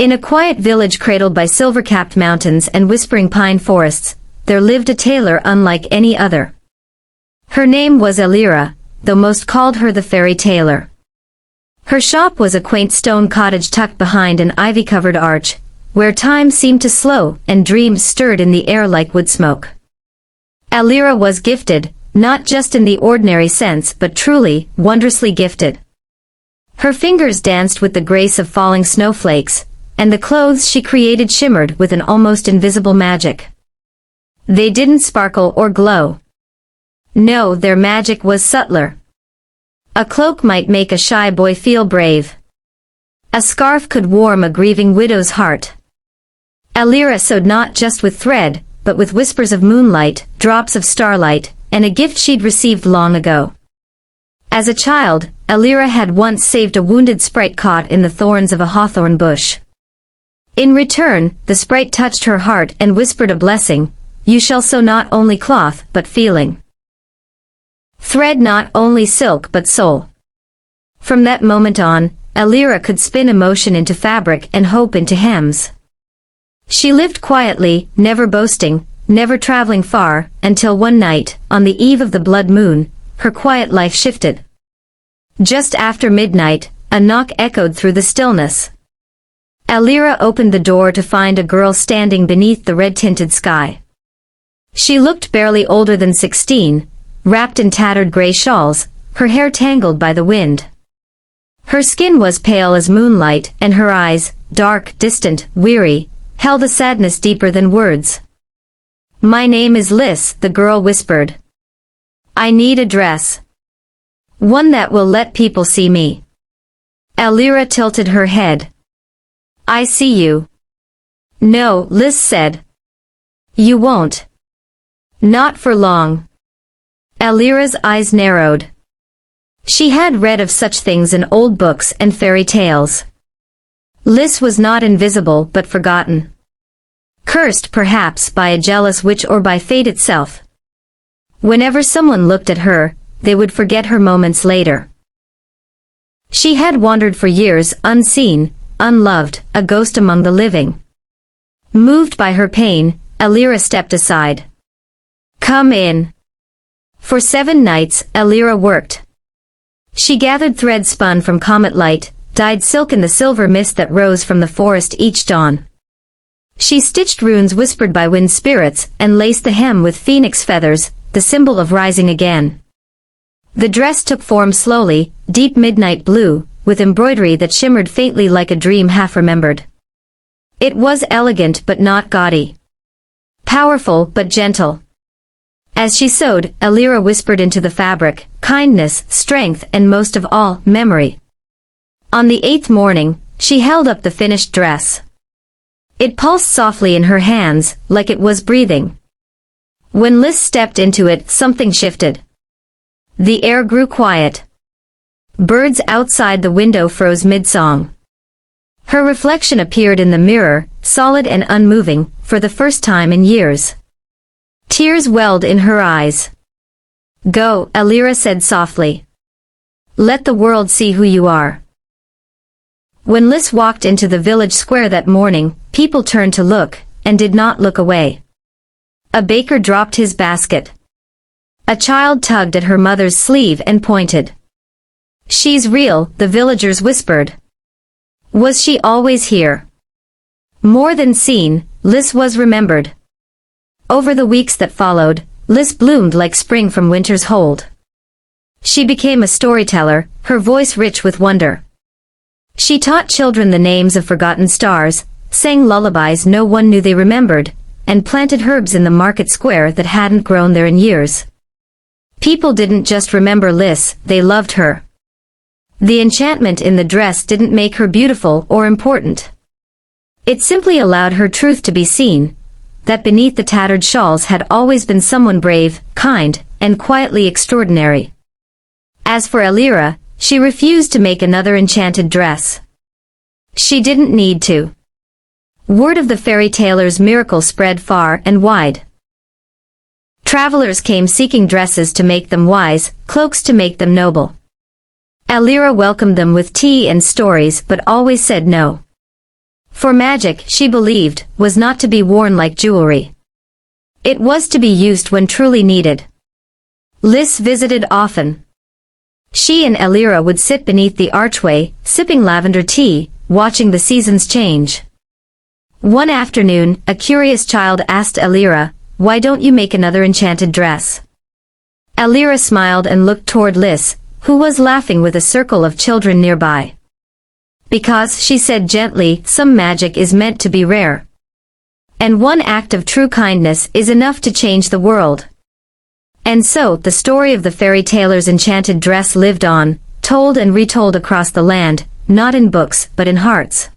In a quiet village cradled by silver-capped mountains and whispering pine forests, there lived a tailor unlike any other. Her name was Elira, though most called her the Fairy Tailor. Her shop was a quaint stone cottage tucked behind an ivy-covered arch, where time seemed to slow and dreams stirred in the air like wood smoke. Elira was gifted, not just in the ordinary sense but truly, wondrously gifted. Her fingers danced with the grace of falling snowflakes, and the clothes she created shimmered with an almost invisible magic. They didn't sparkle or glow. No, their magic was subtler. A cloak might make a shy boy feel brave. A scarf could warm a grieving widow's heart. Elira sewed not just with thread, but with whispers of moonlight, drops of starlight, and a gift she'd received long ago. As a child, Elira had once saved a wounded sprite caught in the thorns of a hawthorn bush. In return, the sprite touched her heart and whispered a blessing, "You shall sew not only cloth, but feeling. Thread not only silk but soul." From that moment on, Elira could spin emotion into fabric and hope into hems. She lived quietly, never boasting, never traveling far, until one night, on the eve of the blood moon, her quiet life shifted. Just after midnight, a knock echoed through the stillness. Elira opened the door to find a girl standing beneath the red-tinted sky. She looked barely older than 16, wrapped in tattered gray shawls, her hair tangled by the wind. Her skin was pale as moonlight, and her eyes, dark, distant, weary, held a sadness deeper than words. "My name is Liz," the girl whispered. "I need a dress. One that will let people see me." Elira tilted her head. "I see you." "No," Liz said. "You won't. Not for long." Elira's eyes narrowed. She had read of such things in old books and fairy tales. Liz was not invisible but forgotten. Cursed perhaps by a jealous witch or by fate itself. Whenever someone looked at her, they would forget her moments later. She had wandered for years, unseen, unloved, a ghost among the living. Moved by her pain, Elira stepped aside. "Come in." For 7 nights, Elira worked. She gathered thread spun from comet light, dyed silk in the silver mist that rose from the forest each dawn. She stitched runes whispered by wind spirits, and laced the hem with phoenix feathers, the symbol of rising again. The dress took form slowly, deep midnight blue, with embroidery that shimmered faintly like a dream half-remembered. It was elegant but not gaudy. Powerful but gentle. As she sewed, Elira whispered into the fabric, kindness, strength, and most of all, memory. On the 8th morning, she held up the finished dress. It pulsed softly in her hands, like it was breathing. When Liz stepped into it, something shifted. The air grew quiet. Birds outside the window froze mid-song. Her reflection appeared in the mirror, solid and unmoving, for the first time in years. Tears welled in her eyes. "Go," Elira said softly. "Let the world see who you are." When Liz walked into the village square that morning, people turned to look, and did not look away. A baker dropped his basket. A child tugged at her mother's sleeve and pointed. "She's real," the villagers whispered. Was she always here? More than seen, Liz was remembered. Over the weeks that followed, Liz bloomed like spring from winter's hold. She became a storyteller, her voice rich with wonder. She taught children the names of forgotten stars, sang lullabies no one knew they remembered, and planted herbs in the market square that hadn't grown there in years. People didn't just remember Liz, they loved her. The enchantment in the dress didn't make her beautiful or important. It simply allowed her truth to be seen, that beneath the tattered shawls had always been someone brave, kind, and quietly extraordinary. As for Elira, she refused to make another enchanted dress. She didn't need to. Word of the fairy tailor's miracle spread far and wide. Travelers came seeking dresses to make them wise, cloaks to make them noble. Elira welcomed them with tea and stories but always said no. For magic, she believed, was not to be worn like jewelry. It was to be used when truly needed. Liz visited often. She and Elira would sit beneath the archway, sipping lavender tea, watching the seasons change. One afternoon, a curious child asked Elira, "Why don't you make another enchanted dress?" Elira smiled and looked toward Liz, who was laughing with a circle of children nearby. "Because," she said gently, "some magic is meant to be rare. And one act of true kindness is enough to change the world." And so, the story of the fairy tailor's enchanted dress lived on, told and retold across the land, not in books, but in hearts.